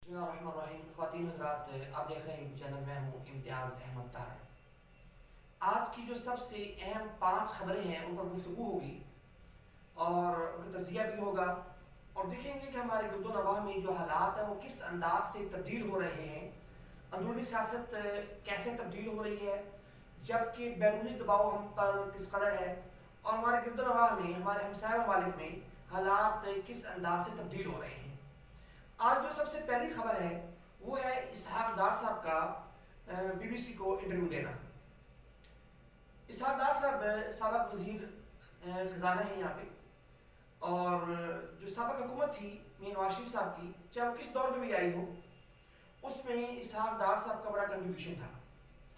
بسم اللہ الرحمن الرحیم. خواتین حضرات، آپ دیکھ رہے ہیں یوٹیوب چینل. میں ہوں امتیاز احمد طاہر. آج کی جو سب سے اہم 5 خبریں ہیں ان پر گفتگو ہوگی اور ان کا تجزیہ بھی ہوگا، اور دیکھیں گے کہ ہمارے گرد و نواح میں جو حالات ہیں وہ کس انداز سے تبدیل ہو رہے ہیں، اندرونی سیاست کیسے تبدیل ہو رہی ہے، جبکہ بیرونی دباؤ ہم پر کس قدر ہے، اور ہمارے گرد و نواح میں، ہمارے ہمسایہ ممالک میں حالات کس انداز سے تبدیل ہو رہے ہیں. آج جو سب سے پہلی خبر ہے وہ ہے اسحاق ڈار صاحب کا بی بی سی کو انٹرویو دینا. اسحاق ڈار صاحب سابق وزیر خزانہ ہیں یہاں پہ، اور جو سابق حکومت تھی مین نواز شریف صاحب کی، چاہے وہ کس دور میں بھی آئی ہو، اس میں اسحاق ڈار صاحب کا بڑا کنٹریبیوشن تھا.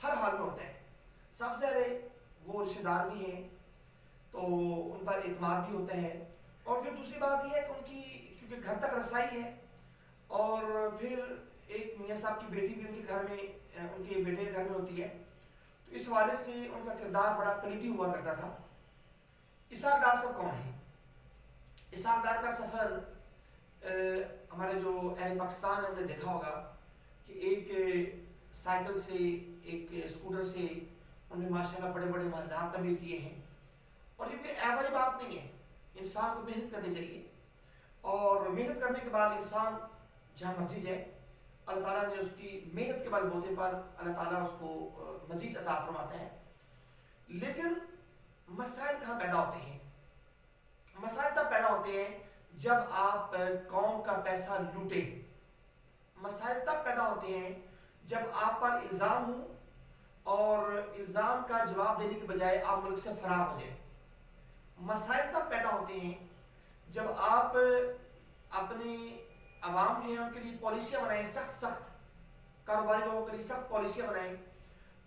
ہر حال میں ہوتا ہے. سب سے وہ رشتہ دار بھی ہیں تو ان پر اعتماد بھی ہوتا ہے، اور پھر دوسری بات یہ ہے کہ ان کی چونکہ گھر تک رسائی ہے، اور پھر ایک میاں صاحب کی بیٹی بھی ان کے گھر میں، ان کے بیٹے کے گھر میں ہوتی ہے، تو اس حوالے سے ان کا کردار بڑا کلیدی ہوا کرتا تھا. اسحاق ڈار صاحب کون ہیں؟ اسحاق ڈار کا سفر ہمارے جو اہل پاکستان ہیں انہوں نے دیکھا ہوگا کہ ایک سائیکل سے، ایک اسکوٹر سے انہوں نے ماشاءاللہ بڑے بڑے محلات تعمیر کیے ہیں. اور یہ کوئی عیب والی بات نہیں ہے. انسان کو محنت کرنی چاہیے، اور محنت کرنے کے بعد انسان جہاں مرضی جائے، اللہ تعالیٰ نے اس کی محنت کے بل بوتے پر اللہ تعالیٰ اس کو مزید عطا فرماتا ہے. لیکن مسائل کہاں پیدا ہوتے ہیں؟ مسائل تب پیدا ہوتے ہیں جب آپ قوم کا پیسہ لوٹیں. مسائل تب پیدا ہوتے ہیں جب آپ پر الزام ہوں اور الزام کا جواب دینے کے بجائے آپ ملک سے فرار ہو جائیں. مسائل تب پیدا ہوتے ہیں جب آپ اپنے عوام جو ہیں ان کے لیے پالیسیاں بنائیں، سخت کاروباری لوگوں کے لیے سخت پالیسیاں بنائیں،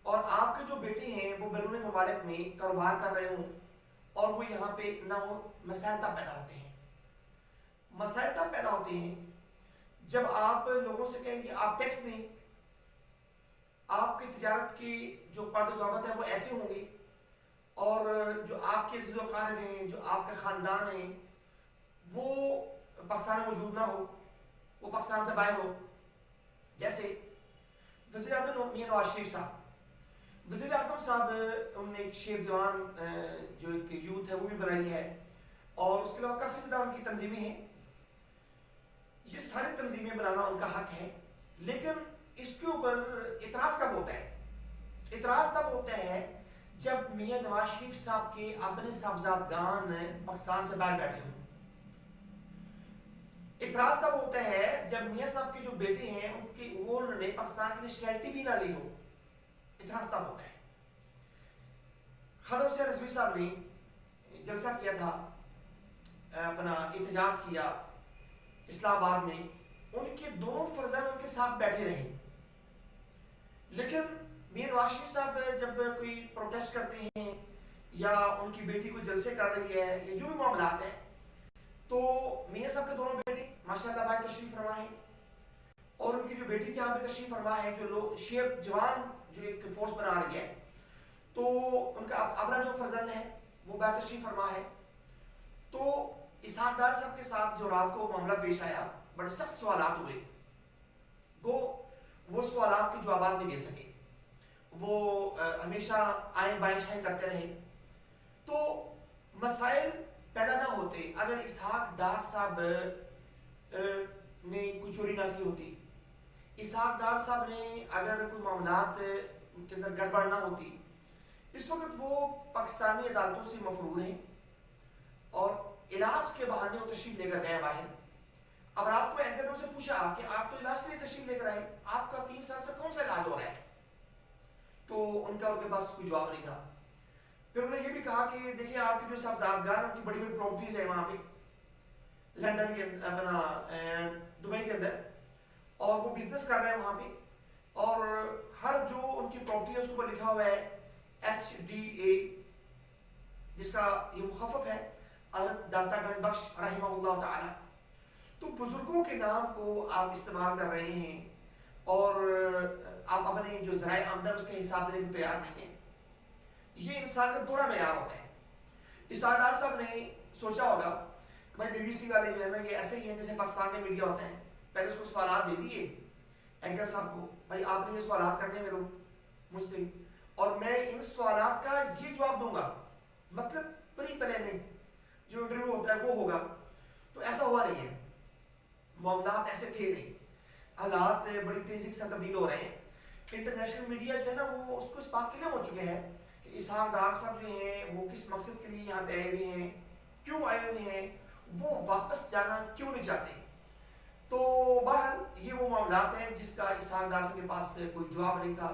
اور آپ کے جو بیٹے ہیں وہ بیرون ممالک میں کاروبار کر رہے ہوں اور وہ یہاں پہ نہ ہو. مسائل تب پیدا ہوتے ہیں. مسائل تب پیدا ہوتے ہیں جب آپ لوگوں سے کہیں کہ آپ ٹیکس دیں، آپ کی تجارت کی جو قواعد و ضوابط ہیں وہ ایسے ہوں گے، اور جو آپ کے عزیز و اقارب ہیں، جو آپ کے خاندان ہیں، وہ پاکستان میں موجود نہ ہو، وہ پاکستان سے باہر ہو. جیسے وزیر اعظم میاں نواز شریف صاحب، وزیر اعظم صاحب انہوں نے ایک شیخ جوان جو ایک یوتھ ہے وہ بھی بنائی ہے، اور اس کے علاوہ کافی زیادہ ان کی تنظیمیں ہیں. یہ ساری تنظیمیں بنانا ان کا حق ہے، لیکن اس کے اوپر اعتراض کب ہوتا ہے؟ اعتراض تب ہوتا ہے جب میاں نواز شریف صاحب کے اپنے صاحبزادگان پاکستان سے باہر بیٹھے ہوں. اعتراض تب ہوتا ہے جب میاں صاحب کے جو بیٹے ہیں انہوں نے پاکستان کی نیشنلٹی بھی نہ لی ہو. اعتراض تب ہوتا ہے. خضر حسین رضوی صاحب نے جلسہ کیا تھا، اپنا احتجاج کیا اسلام آباد میں. ان کے دونوں فرزند ان کے ساتھ بیٹھے رہے، لیکن میاں نواز شریف صاحب جب کوئی پروٹیسٹ کرتے ہیں یا ان کی بیٹی کوئی جلسے کر رہی ہے یا جو بھی معاملات ہیں، تو میاں صاحب کے دونوں بیٹے ماشاءاللہ باہر تشریف فرما ہیں، اور ان کی جو بیٹی یہاں پہ تشریف فرما ہے، جو لوگ شیخ جوان جو ایک فورس بنا رہی ہے، تو ان کا اپنا جو فرزند ہے وہ باہر تشریف فرما ہے. تو اسحاق ڈار صاحب کے ساتھ جو رات کو معاملہ پیش آیا، بڑے سخت سوالات ہوئے، وہ سوالات کے جوابات نہیں دے سکے. وہ ہمیشہ آئیں بائیں شائیں کرتے رہے. تو مسائل پیدا نہ ہوتے اگر اسحاق ڈار صاحب نے کوئی چوری نہ کی ہوتی، اسحاق ڈار صاحب نے اگر کوئی معاملات کے اندر گڑبڑ نہ ہوتی. اس وقت وہ پاکستانی عدالتوں سے مفرور ہیں، اور علاج کے بہانے وہ تشریف لے کر گئے باہر. اب رات کو اینکر نے سے پوچھا کہ آپ تو علاج کے لیے تشریف لے کر آئے، آپ کا 3 سال سے کون سا علاج ہو رہا ہے؟ تو ان کے پاس کوئی جواب نہیں تھا. پھر انہوں نے یہ بھی کہا کہ دیکھیں آپ کے جو صاحبزادگان ان کی بڑی بڑی پراپرٹیز ہیں وہاں پہ لنڈن کے اپنا دبئی کے اندر، اور وہ بزنس کر رہے ہیں وہاں پہ، اور ہر جو ان کی پراپرٹی ہے اس پر لکھا ہوا ہے HDA، جس کا یہ مخفف ہے حضرت داتا گنج بخش رحمہ اللہ تعالی. تو بزرگوں کے نام کو آپ استعمال کر رہے ہیں، اور آپ اپنے جو ذرائع آمدن اس کا حساب دینے کو تیار نہیں ہیں. یہ انسان کا دورہ معیار ہوتا ہے. اسحاق ڈار صاحب نے سوچا ہوگا کہ بھائی بی بی سی والے جو ہے نا یہ ایسے ہی ہیں جیسے پاکستان کے میڈیا ہوتے ہیں، پہلے اس کو سوالات دے دیے اینکر صاحب کو، بھائی آپ نے یہ سوالات کرنے ہیں میرے مجھ سے، اور میں ان سوالات کا یہ جواب دوں گا، مطلب پری پلاننگ جو انٹرویو ہوتا ہے وہ ہوگا. تو ایسا ہوا نہیں ہے، معاملات ایسے تھے نہیں، حالات بڑی تیزی سے تبدیل ہو رہے ہیں. انٹرنیشنل میڈیا جو ہے نا وہ اس کو اس بات کے لیے ہو چکے ہیں کہ اسحاق ڈار صاحب جو ہیں وہ کس مقصد کے لیے یہاں پہ آئے ہوئے ہیں، کیوں آئے ہوئے ہیں، وہ واپس جانا کیوں نہیں چاہتے. تو بہرحال یہ وہ معاملات ہیں جس کا اسحاق ڈار صاحب کے پاس کوئی جواب نہیں تھا.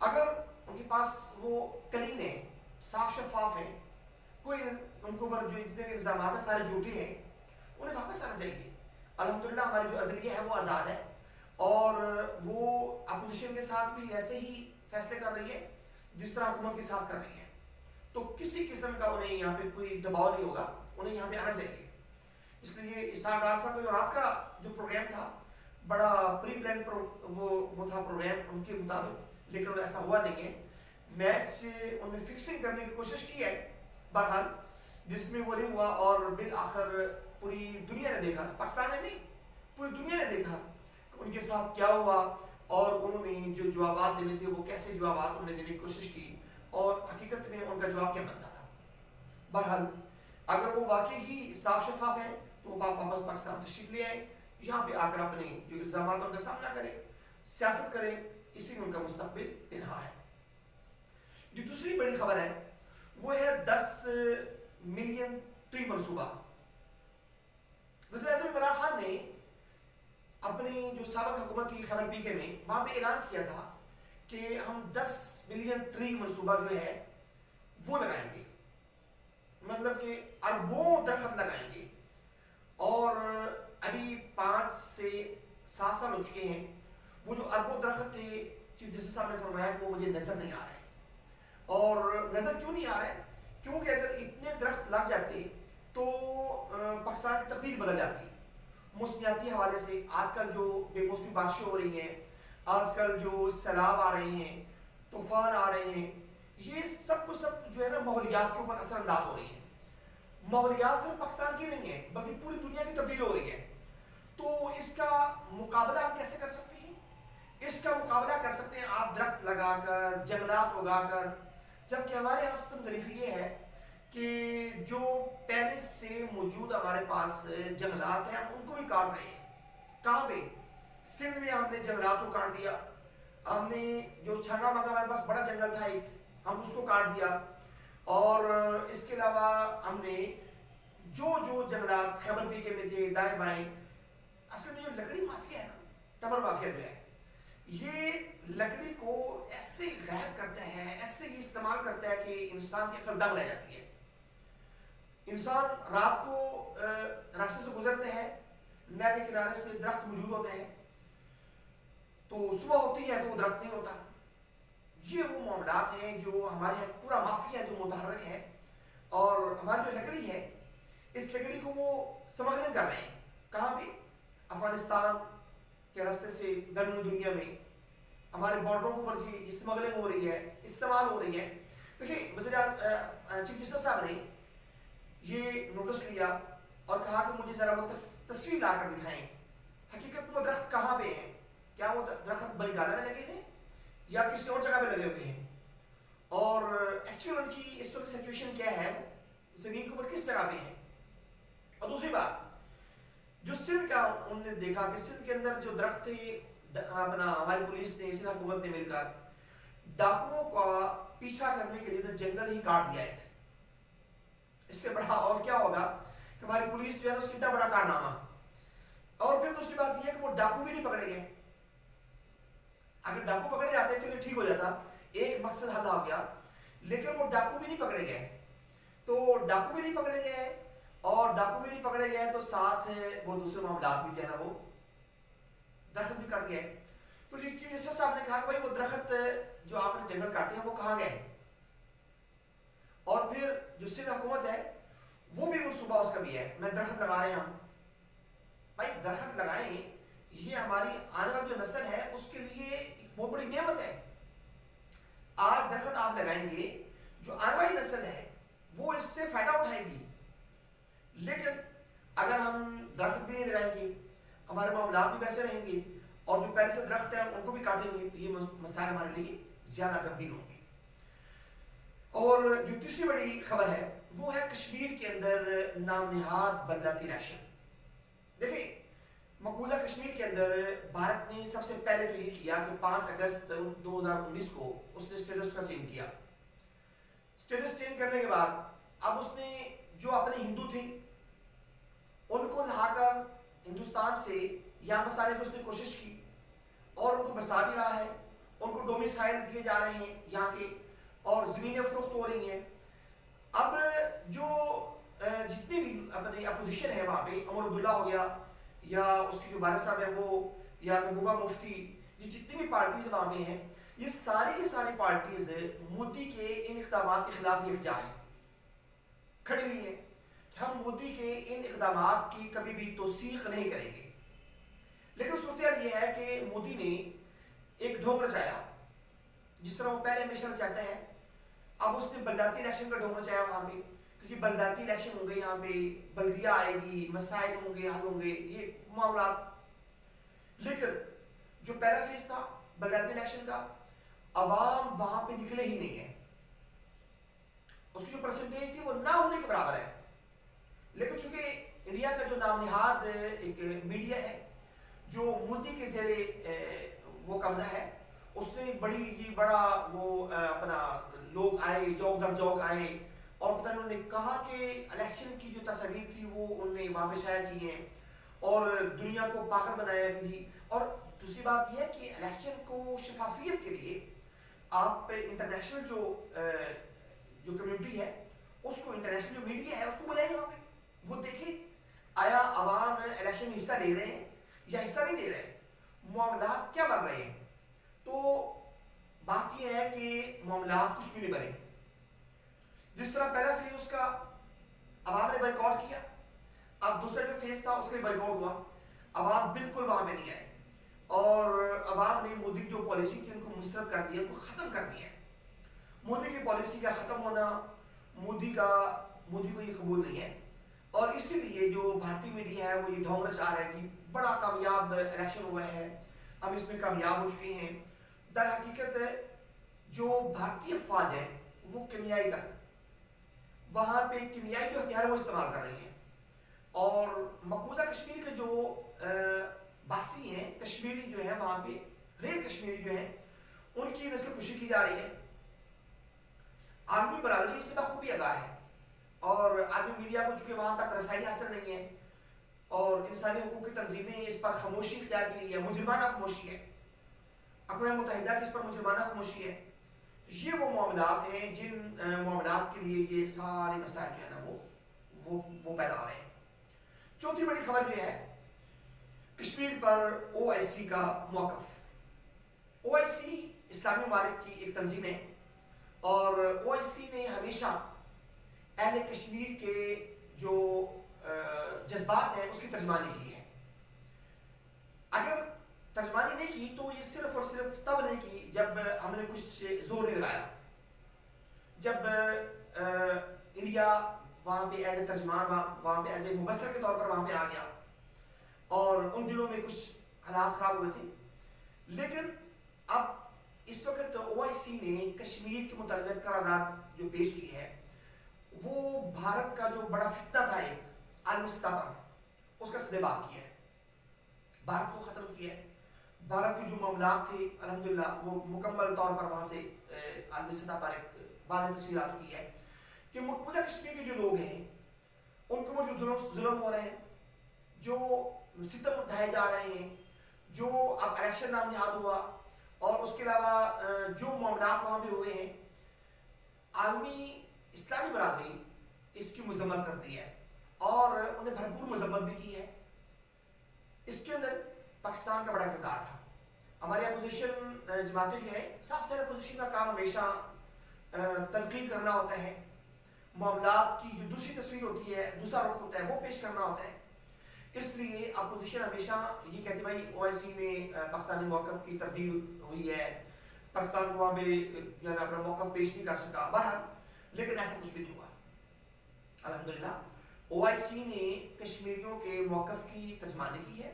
اگر ان کے پاس وہ کلین ہے، صاف شفاف ہے، کوئی ان کو جو جتنے بھی الزامات ہیں سارے جھوٹے ہیں، انہیں واپس آنا چاہیے. الحمدللہ ہماری جو عدلیہ ہے وہ آزاد ہے اور وہ اپوزیشن کے ساتھ بھی ایسے ہی فیصلے کر رہی ہے جس طرح حکومت کے ساتھ کر رہی ہے. تو کسی قسم کا انہیں یہاں پہ کوئی دباؤ نہیں ہوگا، انہیں یہاں پہ آنا چاہیے. اس لیے اسحاق ڈار صاحب کا جو رات کا جو پروگرام تھا بڑا پری پلان وہ تھا پروگرام ان کے مطابق، لیکن وہ ایسا ہوا نہیں ہے. میچ انہوں نے فکسنگ کرنے کی کوشش کی ہے بہرحال، جس میں وہ نہیں ہوا، اور بالآخر پوری دنیا نے دیکھا، پاکستان نے نہیں پوری دنیا نے دیکھا کہ ان کے ساتھ کیا ہوا، اور انہوں نے جو جوابات دینے تھے وہ کیسے جوابات انہوں نے دینے کی کوشش کی، اور حقیقت میں ان کا جواب کیا بنتا تھا. بہرحال اگر وہ واقعی ہی صاف شفاف ہیں تو وہ واپس پاکستان تشریف لے آئیں، یہاں پہ آ کر اپنے جو الزامات ان کا سامنا کریں، سیاست کریں، اسی میں ان کا مستقبل پنہا ہے. جو دوسری بڑی خبر ہے وہ ہے 10 ملین ٹری منصوبہ. وزیر اعظم عمران خان نے اپنی جو سابق حکومت کی خبر پی کے میں وہاں پہ اعلان کیا تھا کہ ہم 10 ملین ٹری منصوبہ جو ہے وہ لگائیں گے، مطلب کہ اربوں درخت لگائیں گے. اور ابھی 5 سے 7 سال ہو چکے ہیں، وہ جو اربوں درخت تھے چیف جسٹس صاحب نے فرمایا کہ وہ مجھے نظر نہیں آ رہے. اور نظر کیوں نہیں آ رہے؟ کیونکہ اگر اتنے درخت لگ جاتے تو پاکستان کی تقدیر بدل جاتی. موسمیاتی حوالے سے آج کل جو بے موسمی بارشیں ہو رہی ہیں، آج کل جو سیلاب آ رہے ہیں، طوفان آ رہے ہیں، یہ سب کو سب جو ہے نا ماحولیات کے اوپر اثر انداز ہو رہی ہیں. ماحولیات صرف پاکستان کی نہیں ہے بلکہ پوری دنیا کی تبدیل ہو رہی ہے. تو اس کا مقابلہ ہم کیسے کر سکتے ہیں؟ اس کا مقابلہ کر سکتے ہیں آپ درخت لگا کر، جنگلات اگا کر. جبکہ ہمارے یہاں سسٹم ظریفی یہ ہے کہ جو پہلے سے موجود ہمارے پاس جنگلات ہیں ہم ان کو بھی کاٹ رہے ہیں. کہاں پہ؟ سندھ میں ہم نے جنگلات کو کاٹ دیا. ہم نے جو چھنگا منگا ہمارے پاس بڑا جنگل تھا ایک، ہم اس کو کاٹ دیا. اور اس کے علاوہ ہم نے جو جنگلات خیبر پی کے میں تھے دائیں بائیں، اصل میں جو لکڑی مافیا ہے نا، ٹمر مافیا جو ہے، یہ لکڑی کو ایسے غائب کرتا ہے، ایسے یہ استعمال کرتا ہے کہ انسان کی عقل دنگ رہ جاتی ہے. انسان رات کو راستے سے گزرتے ہیں، نہر کے کنارے سے درخت موجود ہوتے ہیں، تو صبح ہوتی ہے تو وہ درخت نہیں ہوتا. یہ وہ معاملات ہیں جو ہمارے پورا مافیا جو متحرک ہے، اور ہماری جو لکڑی ہے اس لکڑی کو وہ سمگلنگ کر رہے ہیں. کہاں پہ؟ افغانستان کے راستے سے بیرون دنیا میں ہمارے بارڈروں کے اوپر یہ اسمگلنگ ہو رہی ہے، استعمال ہو رہی ہے. دیکھیں وزیر چیف جسٹس صاحب نے یہ نوٹس لیا اور کہا کہ مجھے ذرا وہ تصویر لا کر دکھائیں، حقیقت میں وہ درخت کہاں پہ ہیں. کیا وہ درخت بنگالہ میں لگے ہیں یا کسی اور جگہ پہ لگے ہوئے ہیں، اور ایکچوئل ان کی اس وقت سچویشن کیا ہے، زمین کے اوپر کس جگہ پہ ہیں. اور دوسری بات جو سندھ کا انہوں نے دیکھا کہ سندھ کے اندر جو درخت تھے، اپنا ہماری پولیس نے، سندھ حکومت نے مل کر ڈاکوؤں کا پیچھا کرنے کے لیے جنگل ہی کاٹ دیا ہے. اس سے بڑا اور کیا ہوگا کہ ہماری پولیس جو ہے اس کا اتنا بڑا کارنامہ. اور پھر دوسری بات یہ ہے کہ وہ ڈاکو بھی نہیں پکڑے گئے. اگر ڈاکو پکڑے جاتے چلے ٹھیک ہو جاتا، ایک مقصد حل ہو گیا، لیکن وہ ڈاکو بھی نہیں پکڑے گئے. تو ڈاکو بھی نہیں پکڑے گئے، اور ڈاکو بھی نہیں پکڑے گئے تو ساتھ وہ دوسرے معاملات بھی جو ہے نا وہ درخت بھی کٹ گئے. تو چیف جسٹس صاحب نے کہا کہ بھائی وہ درخت جو آپ نے جنگل کاٹے ہیں وہ کہاں گئے. اور پھر جو سندھ حکومت ہے وہ بھی منصوبہ اس کا بھی ہے، میں درخت لگا رہے ہیں ہم. بھائی درخت لگائیں، یہ ہماری آنے والی جو نسل ہے اس کے لیے ایک بہت بڑی نعمت ہے. آج درخت آپ لگائیں گے، جو آنے والی نسل ہے وہ اس سے فائدہ اٹھائے گی. لیکن اگر ہم درخت بھی نہیں لگائیں گے، ہمارے معاملات بھی ویسے رہیں گے اور جو پہلے سے درخت ہیں ان کو بھی کاٹیں گے تو یہ مسائل ہمارے لیے زیادہ گمبھیر ہوں گے۔ اور جو تیسری بڑی خبر ہے وہ ہے کشمیر کے اندر نام نہاد بلدیاتی الیکشن۔ دیکھیں مقبوضہ کشمیر کے اندر بھارت نے سب سے پہلے تو یہ کیا کہ 5 اگست 2019 کو اس نے اسٹیٹس کا چینج کیا۔ اسٹیٹس چینج کرنے کے بعد اب اس نے جو اپنے ہندو تھے ان کو لا کر ہندوستان سے یہاں بسانے کی اس نے کوشش کی اور ان کو بسا بھی رہا ہے، ان کو ڈومیسائل دیے جا رہے ہیں یہاں کے اور زمینیں فروخت ہو رہی ہیں۔ اب جو جتنی بھی اپنی اپوزیشن ہے وہاں پہ، عمر عبداللہ ہو گیا یا اس کی جو والد صاحب ہے وہ، یا محبوبہ مفتی، یہ جتنی بھی پارٹیز وہاں پہ ہیں یہ ساری کی ساری پارٹیز مودی کے ان اقدامات کے خلاف یکجا ہیں، کھڑی ہوئی ہیں کہ ہم مودی کے ان اقدامات کی کبھی بھی توثیق نہیں کریں گے۔ لیکن صورتحال یہ ہے کہ مودی نے ایک ڈھونگ رچایا، جس طرح وہ پہلے ہمیشہ رچاتا ہے۔ اب اس نے بلدیاتی الیکشن کا ڈھونگ رچایا وہاں پہ، کیونکہ بلدیاتی الیکشن ہوں گے، یہاں پہ بلدیہ آئے گی، مسائل ہوں گے، حل ہوں گے، یہ معاملات۔ لیکن جو پہلا فیز تھا بلدیاتی الیکشن کا، عوام وہاں پہ نکلے ہی نہیں ہیں، اس کی جو پرسنٹیج تھی وہ نہ ہونے کے برابر ہے۔ لیکن چونکہ انڈیا کا جو نام نہاد ایک میڈیا ہے جو مودی کے زیر وہ قبضہ ہے، اس نے بڑا وہ اپنا لوگ آئے، جوک در جوک آئے اور پتہ انہوں نے کہا کہ الیکشن کی جو تصاویر تھی وہ انہوں نے وہاں پہ شائع کی ہیں اور دنیا کو پاگل بنایا کہ جی۔ اور دوسری بات یہ ہے کہ الیکشن کو شفافیت کے لیے آپ انٹرنیشنل جو کمیونٹی ہے اس کو، انٹرنیشنل جو میڈیا ہے اس کو بلائیں وہاں پہ، وہ دیکھیں آیا عوام الیکشن میں حصہ لے رہے ہیں یا حصہ نہیں لے رہے، معاملات کیا بن رہے ہیں۔ تو بات یہ ہے کہ معاملات کچھ بھی نہیں بنے۔ جس طرح پہلا فیز کا عوام نے بائیکاٹ کیا، اب دوسرا جو فیز تھا اس کا بائیکاٹ ہوا، عوام بالکل وہاں پہ نہیں آئے اور عوام نے مودی جو پالیسی تھی ان کو مسترد کر دیا، ان کو ختم کر دیا۔ مودی کی پالیسی کا ختم ہونا مودی کو یہ قبول نہیں ہے، اور اسی لیے جو بھارتی میڈیا ہے وہ یہ ڈھونگ رچا رہا ہے کہ بڑا کامیاب الیکشن ہوا ہے، ہم اس میں کامیاب ہو چکے ہیں۔ در حقیقت جو بھارتی افواج ہیں وہ کیمیائی کا وہاں پہ کیمیائی جو ہتھیار ہے وہ استعمال کر رہے ہیں، اور مقبوضہ کشمیر کے جو باسی ہیں، کشمیری جو ہیں وہاں پہ، ریل کشمیری جو ہیں، ان کی نسل کشی کی جا رہی ہے۔ عالمی برادری اس سے بخوبی آگاہ ہے اور عالمی میڈیا کو چونکہ وہاں تک رسائی حاصل نہیں ہے اور انسانی حقوق کی تنظیمیں اس پر خاموشی اختیار کی ہے، مجرمانہ خاموشی ہے، اقوام متحدہ کی اس پر مجرمانہ خاموشی ہے۔ یہ وہ معاملات ہیں جن معاملات کے لیے یہ سارے مسائل جو ہے نا وہ پیدا ہو رہے ہیں۔ چوتھی بڑی خبر یہ ہے کشمیر پر OIC کا موقف۔ OIC اسلامی ممالک کی ایک تنظیم ہے اور OIC نے ہمیشہ اہل کشمیر کے جو جذبات ہیں اس کی ترجمانی کی ہے۔ اگر ترجمانی نہیں کی تو یہ صرف اور صرف تب نہیں کی جب ہم نے کچھ زور نہیں لگایا، جب انڈیا وہاں پہ ایز اے ترجمان، وہاں پہ ایز اے مبصر کے طور پر وہاں پہ آ گیا اور ان دنوں میں کچھ حالات خراب ہوئے تھے۔ لیکن اب اس وقت OIC نے کشمیر کے متعلق قرارداد جو پیش کی ہے وہ بھارت کا جو بڑا فتنہ تھا ایک عالمی سطح پر، اس کا سدباب کیا ہے، بھارت کو ختم کیا ہے۔ بھارت کے جو معاملات تھے الحمدللہ وہ مکمل طور پر وہاں سے عالمی سطح پر ایک واضح تصویر آ چکی ہے کہ مقبوضہ کشمیر کے جو لوگ ہیں ان کو جو ظلم ہو رہے ہیں، جو ستم اٹھائے جا رہے ہیں، جو اب الیکشن نام نہاد ہوا اور اس کے علاوہ جو معاملات وہاں پہ ہوئے ہیں، عالمی اسلامی برادری اس کی مذمت کرتی ہے اور انہیں بھرپور مذمت بھی کی ہے۔ اس کے اندر پاکستان کا بڑا کردار تھا۔ ہماری اپوزیشن جماعتیں جو ہیں، سب سے اپوزیشن کا کام ہمیشہ تنقید کرنا ہوتا ہے، معاملات کی جو دوسری تصویر ہوتی ہے، دوسرا رخ ہوتا ہے وہ پیش کرنا ہوتا ہے۔ اس لیے اپوزیشن ہمیشہ یہ کہتی ہے بھائی OIC میں پاکستانی موقف کی تبدیل ہوئی ہے، پاکستان کو وہاں پہ جو ہے نا اپنا موقف پیش نہیں کر سکا، بہرحال لیکن ایسا کچھ بھی نہیں ہوا۔ الحمدللہ OIC نے کشمیریوں کے موقف کی ترجمانی کی ہے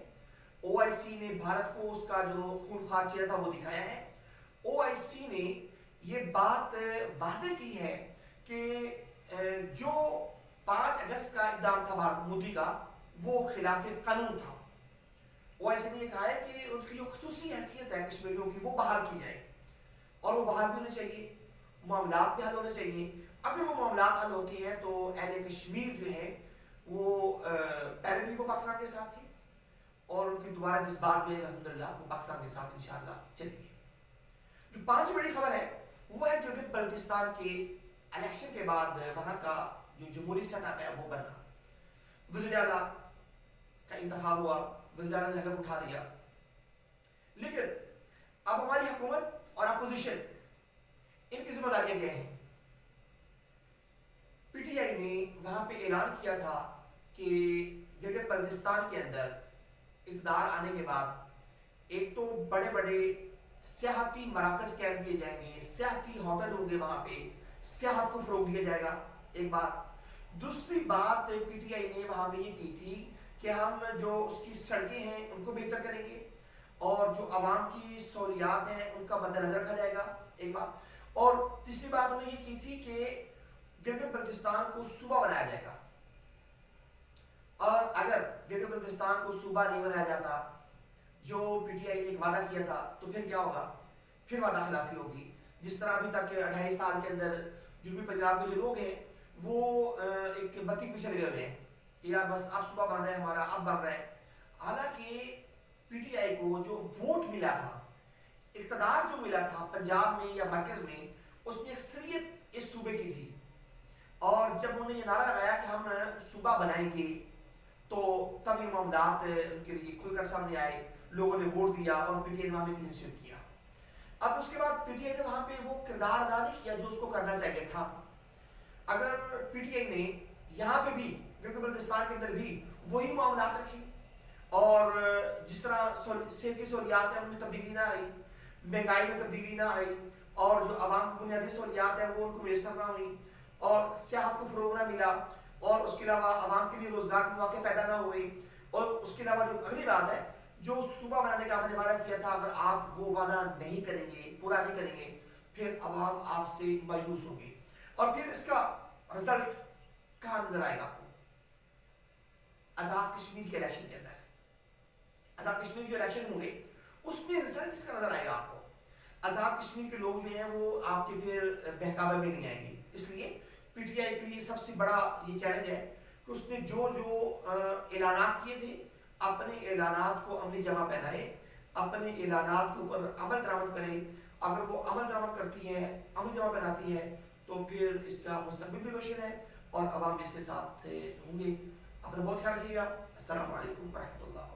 OIC نے بھارت کو اس کا جو خونخوار چہرہ تھا وہ دکھایا ہے. OIC نے یہ بات واضح کی ہے کہ جو 5 اگست کا اقدام تھا مودی کا وہ خلاف قانون تھا. OIC نے یہ کہا ہے کہ اس کی جو خصوصی حیثیت ہے کشمیریوں کی وہ بحال کی جائے, اور وہ بحال بھی ہونے چاہیے, معاملات بھی حل ہونے چاہیے. اگر وہ معاملات حل ہوتے ہیں تو اہل کشمیر جو ہے وہ پہلے بھی وہ پاکستان کے ساتھ تھے, اور ان کی دوبارہ جذبات جو ہے الحمدللہ وہ پاکستان کے ساتھ انشاءاللہ چلیں گے. جو 5 بڑی خبر ہے وہ ہے گلگت بلتستان کے الیکشن کے بعد وہاں کا جو جمہوری سیٹ اپ ہے وہ بنا. وزیر اعلیٰ کا انتخاب ہوا, وزیر اعلیٰ نے حلف اٹھا لیا, لیکن اب ہماری حکومت اور اپوزیشن ان کی ذمہ داریاں کیا ہیں. PTI نے وہاں پہ اعلان کیا تھا کہ گلگت بلتستان کے اندر اقتدار آنے کے بعد ایک تو بڑے بڑے سیاحتی مراکز قائم کیے جائیں گے, سیاحتی ہوٹل ہوں گے, وہاں پہ سیاحت کو فروغ دیا جائے گا, ایک بات. دوسری بات PTI نے وہاں پہ یہ کی تھی کہ ہم جو اس کی سڑکیں ہیں ان کو بہتر کریں گے, اور جو عوام کی سہولیات ہیں ان کا مد نظر رکھا جائے گا, ایک بات. اور تیسری بات انہوں نے یہ کی تھی کہ گلگت بلتستان کو صوبہ بنایا جائے گا, اور اگر گلگت بلتستان کو صوبہ نہیں بنایا جاتا جو PTI نے ایک وعدہ کیا تھا تو پھر کیا ہوگا, پھر وعدہ خلافی ہوگی. جس طرح ابھی تک 2.5 سال کے اندر جنوبی پنجاب کے جو لوگ ہیں وہ ایک بتی پہ چلے گئے ہیں کہ یار بس اب صوبہ بن رہا ہے ہمارا, اب بن رہا ہے. حالانکہ PTI کو جو ووٹ ملا تھا, اقتدار جو ملا تھا پنجاب میں یا مرکز میں, اس میں اکثریت اس صوبے کی تھی. اور جب انہوں نے یہ نعرہ لگایا کہ ہم صوبہ بنائیں گے تو تب یہ معاملات ان کے لیے کھل کر سامنے آئے, لوگوں نے ووٹ دیا اور PTI نے وہاں پہ کلین سویپ کیا. اب اس کے بعد PTI نے وہاں پہ وہ کردار ادا نہیں کیا جو اس کو کرنا چاہیے تھا. اگر PTI نے یہاں پہ بھی گلگت بلتستان کے اندر بھی وہی معاملات رکھی, اور جس طرح صحت کی سہولیات ہیں ان میں تبدیلی نہ آئی, مہنگائی میں تبدیلی نہ آئی, اور جو عوام کی بنیادی سہولیات ہیں وہ ان کو میسر نہ ہوئی, اور سیاحت کو فروغ نہ ملا, اور اس کے علاوہ عوام کے لیے روزگار کے مواقع پیدا نہ ہوئے, اور اس کے علاوہ جو اگلی بات ہے جو صوبہ بنانے کا آپ نے وعدہ کیا تھا, اگر آپ وہ وعدہ نہیں کریں گے, پورا نہیں کریں گے, پھر عوام آپ سے مایوس ہوگی. اور پھر اس کا رزلٹ کہاں نظر آئے گا آپ کو؟ آزاد کشمیر کے الیکشن کے اندر, آزاد کشمیر کے الیکشن ہوں گے اس میں رزلٹ اس کا نظر آئے گا آپ کو. آزاد کشمیر کے لوگ جو ہیں وہ آپ کے پھر بہکاوے میں نہیں آئیں گے. اس لیے PTI کے لیے سب سے بڑا یہ چیلنج ہے کہ اس نے جو اعلانات کیے تھے اپنے اعلانات کو عملی جمع پہنائے, اپنے اعلانات کے اوپر عمل درآمد کرے. اگر وہ عمل درآمد کرتی ہے, عمل جمع پہناتی ہے, تو پھر اس کا مستقبل بھی روشن ہے اور عوام بھی اس کے ساتھ ہوں گے. اپنا بہت خیال رکھیے گا. السلام علیکم ورحمۃ اللہ.